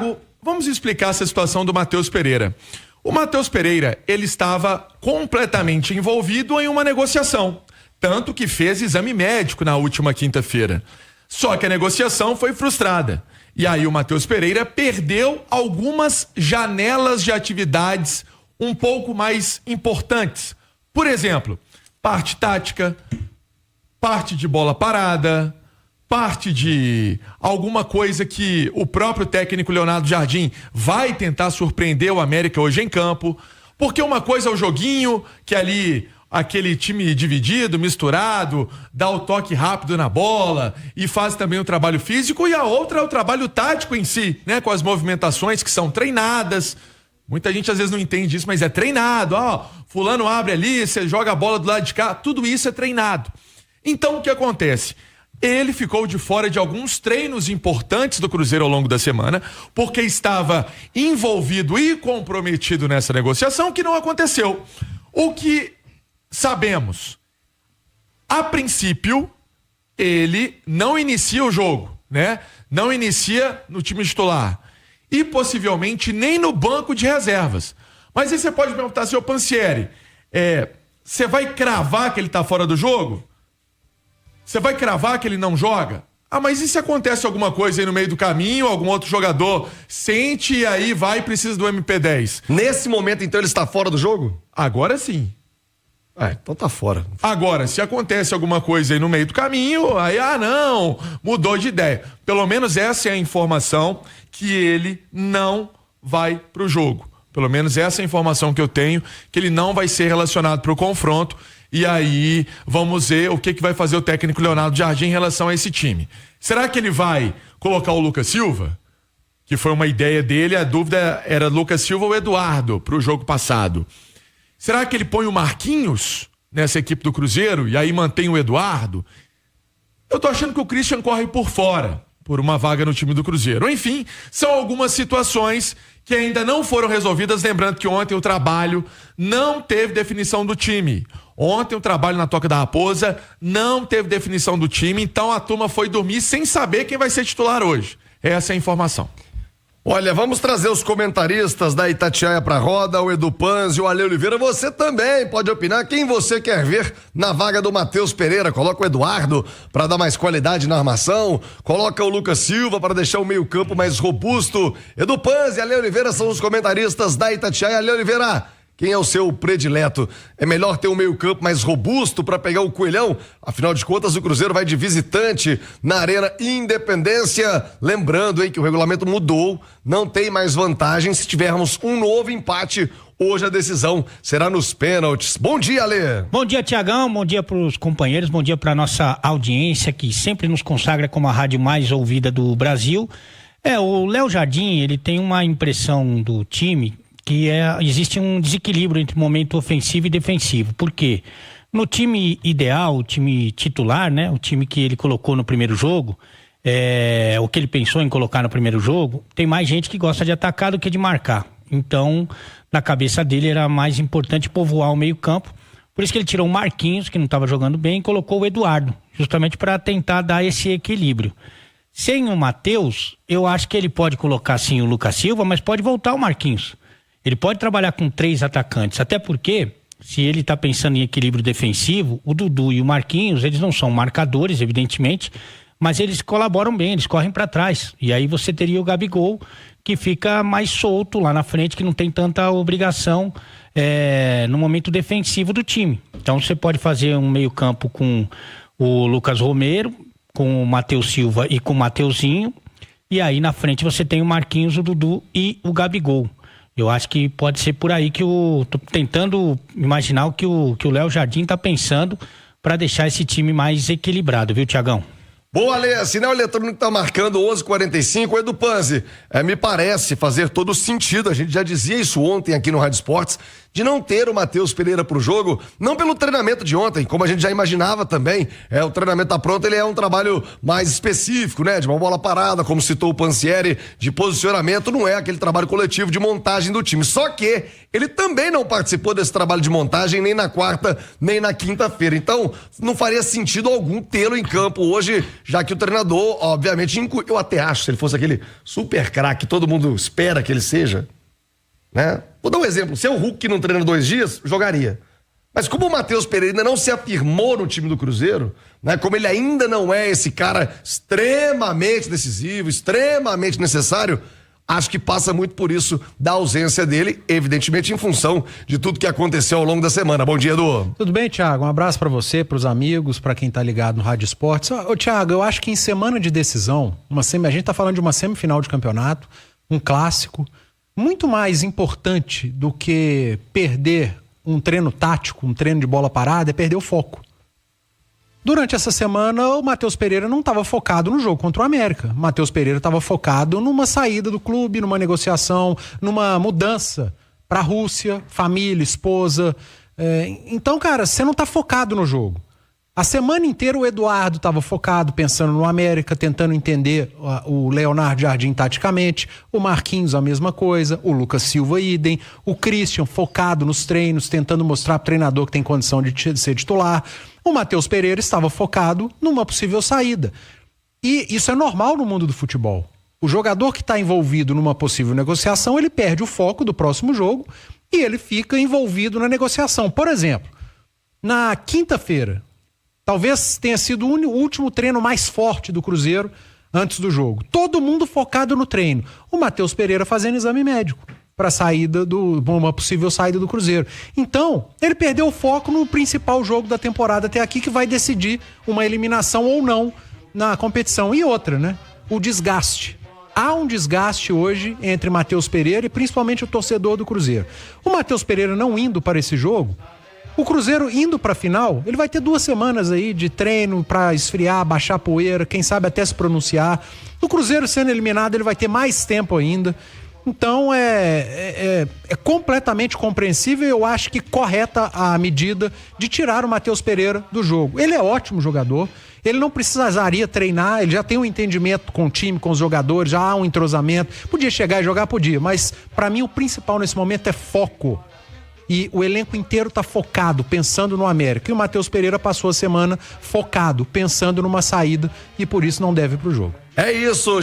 Tiago, vamos explicar essa situação do Matheus Pereira. O Matheus Pereira, ele estava completamente envolvido em uma negociação, tanto que fez exame médico na última quinta-feira. Só que a negociação foi frustrada. E aí o Matheus Pereira perdeu algumas janelas de atividades um pouco mais importantes. Por exemplo, parte tática, parte de bola parada, parte de alguma coisa que o próprio técnico Leonardo Jardim vai tentar surpreender o América hoje em campo. Porque uma coisa é o joguinho, que ali aquele time dividido, misturado, dá o toque rápido na bola e faz também o trabalho físico, e a outra é o trabalho tático em si, né? Com as movimentações que são treinadas. Muita gente às vezes não entende isso, mas é treinado. Fulano abre ali, você joga a bola do lado de cá, tudo isso é treinado. Então o que acontece? Ele ficou de fora de alguns treinos importantes do Cruzeiro ao longo da semana, porque estava envolvido e comprometido nessa negociação que não aconteceu. O que sabemos, a princípio, ele não inicia o jogo, né? Não inicia no time titular e possivelmente nem no banco de reservas. Mas aí você pode perguntar, seu Pansieri, você vai cravar que ele tá fora do jogo? Você vai cravar que ele não joga? Mas e se acontece alguma coisa aí no meio do caminho, algum outro jogador sente e aí vai e precisa do MP10? Nesse momento, então, ele está fora do jogo? Agora sim. Então tá fora. Agora, se acontece alguma coisa aí no meio do caminho, aí, não, mudou de ideia. Pelo menos essa é a informação, que ele não vai pro jogo. Pelo menos essa é a informação que eu tenho, que ele não vai ser relacionado pro confronto. E aí, vamos ver o que vai fazer o técnico Leonardo Jardim em relação a esse time. Será que ele vai colocar o Lucas Silva? Que foi uma ideia dele, a dúvida era Lucas Silva ou Eduardo pro jogo passado. Será que ele põe o Marquinhos nessa equipe do Cruzeiro e aí mantém o Eduardo? Eu tô achando que o Christian corre por fora, por uma vaga no time do Cruzeiro. Enfim, são algumas situações que ainda não foram resolvidas. Lembrando que ontem o trabalho não teve definição do time. Ontem o trabalho na Toca da Raposa não teve definição do time, então a turma foi dormir sem saber quem vai ser titular hoje. Essa é a informação. Olha, vamos trazer os comentaristas da Itatiaia pra roda, o Edu Panzi, o Ale Oliveira. Você também pode opinar quem você quer ver na vaga do Matheus Pereira. Coloca o Eduardo para dar mais qualidade na armação, coloca o Lucas Silva para deixar o meio-campo mais robusto. Edu Panzi e Ale Oliveira são os comentaristas da Itatiaia. Ale Oliveira, quem é o seu predileto? É melhor ter um meio-campo mais robusto para pegar o Coelhão? Afinal de contas, o Cruzeiro vai de visitante na Arena Independência. Lembrando, que o regulamento mudou, não tem mais vantagem se tivermos um novo empate. Hoje a decisão será nos pênaltis. Bom dia, Alê. Bom dia, Tiagão. Bom dia para os companheiros. Bom dia para nossa audiência que sempre nos consagra como a rádio mais ouvida do Brasil. O Léo Jardim, ele tem uma impressão do time que existe um desequilíbrio entre momento ofensivo e defensivo. Por quê? No time ideal, o time titular, né? O time que ele colocou no primeiro jogo, o que ele pensou em colocar no primeiro jogo, tem mais gente que gosta de atacar do que de marcar. Então, na cabeça dele era mais importante povoar o meio-campo. Por isso que ele tirou o Marquinhos, que não estava jogando bem, e colocou o Eduardo, justamente para tentar dar esse equilíbrio. Sem o Matheus, eu acho que ele pode colocar sim o Lucas Silva, mas pode voltar o Marquinhos. Ele pode trabalhar com 3 atacantes, até porque, se ele está pensando em equilíbrio defensivo, o Dudu e o Marquinhos, eles não são marcadores, evidentemente, mas eles colaboram bem, eles correm para trás. E aí você teria o Gabigol, que fica mais solto lá na frente, que não tem tanta obrigação no momento defensivo do time. Então você pode fazer um meio-campo com o Lucas Romero, com o Matheus Silva e com o Mateuzinho, e aí na frente você tem o Marquinhos, o Dudu e o Gabigol. Eu acho que pode ser por aí que tô tentando imaginar o que o Léo Jardim tá pensando para deixar esse time mais equilibrado, viu, Tiagão? Boa, Alê, sinal eletrônico tá marcando 11:45. Edu Panzi, me parece fazer todo sentido, a gente já dizia isso ontem aqui no Rádio Esportes, de não ter o Matheus Pereira pro jogo, não pelo treinamento de ontem, como a gente já imaginava também, o treinamento tá pronto, ele é um trabalho mais específico, né, de uma bola parada, como citou o Pansieri, de posicionamento, não é aquele trabalho coletivo de montagem do time, só que ele também não participou desse trabalho de montagem nem na quarta, nem na quinta-feira, então não faria sentido algum tê-lo em campo hoje, já que o treinador, obviamente, eu até acho, se ele fosse aquele super craque que todo mundo espera que ele seja, né? Vou dar um exemplo, se é o Hulk que não treina 2 dias, jogaria. Mas como o Matheus Pereira ainda não se afirmou no time do Cruzeiro, né? Como ele ainda não é esse cara extremamente decisivo, extremamente necessário, acho que passa muito por isso da ausência dele, evidentemente em função de tudo que aconteceu ao longo da semana. Bom dia, Edu. Tudo bem, Thiago? Um abraço pra você, pros amigos, pra quem tá ligado no Rádio Esportes. Ô, Thiago, eu acho que em semana de decisão, a gente tá falando de uma semifinal de campeonato, um clássico, muito mais importante do que perder um treino tático, um treino de bola parada, é perder o foco. Durante essa semana, o Matheus Pereira não estava focado no jogo contra o América. O Matheus Pereira estava focado numa saída do clube, numa negociação, numa mudança para a Rússia, família, esposa. Então, cara, você não está focado no jogo. A semana inteira o Eduardo estava focado, pensando no América, tentando entender o Leonardo Jardim taticamente, o Marquinhos a mesma coisa, o Lucas Silva idem, o Christian focado nos treinos, tentando mostrar pro treinador que tem condição de ser titular. O Matheus Pereira estava focado numa possível saída. E isso é normal no mundo do futebol. O jogador que está envolvido numa possível negociação, ele perde o foco do próximo jogo e ele fica envolvido na negociação. Por exemplo, na quinta-feira, talvez tenha sido o último treino mais forte do Cruzeiro antes do jogo. Todo mundo focado no treino. O Matheus Pereira fazendo exame médico para uma possível saída do Cruzeiro. Então, ele perdeu o foco no principal jogo da temporada até aqui, que vai decidir uma eliminação ou não na competição. E outra, né? O desgaste. Há um desgaste hoje entre Matheus Pereira e principalmente o torcedor do Cruzeiro. O Matheus Pereira não indo para esse jogo, o Cruzeiro indo pra final, ele vai ter 2 semanas aí de treino pra esfriar, baixar a poeira, quem sabe até se pronunciar. O Cruzeiro sendo eliminado, ele vai ter mais tempo ainda. Então é completamente compreensível e eu acho que correta a medida de tirar o Matheus Pereira do jogo. Ele é ótimo jogador, ele não precisaria treinar, ele já tem um entendimento com o time, com os jogadores, já há um entrosamento. Podia chegar e jogar, podia, mas pra mim o principal nesse momento é foco. E o elenco inteiro tá focado, pensando no América. E o Matheus Pereira passou a semana focado, pensando numa saída e por isso não deve ir pro jogo. É isso.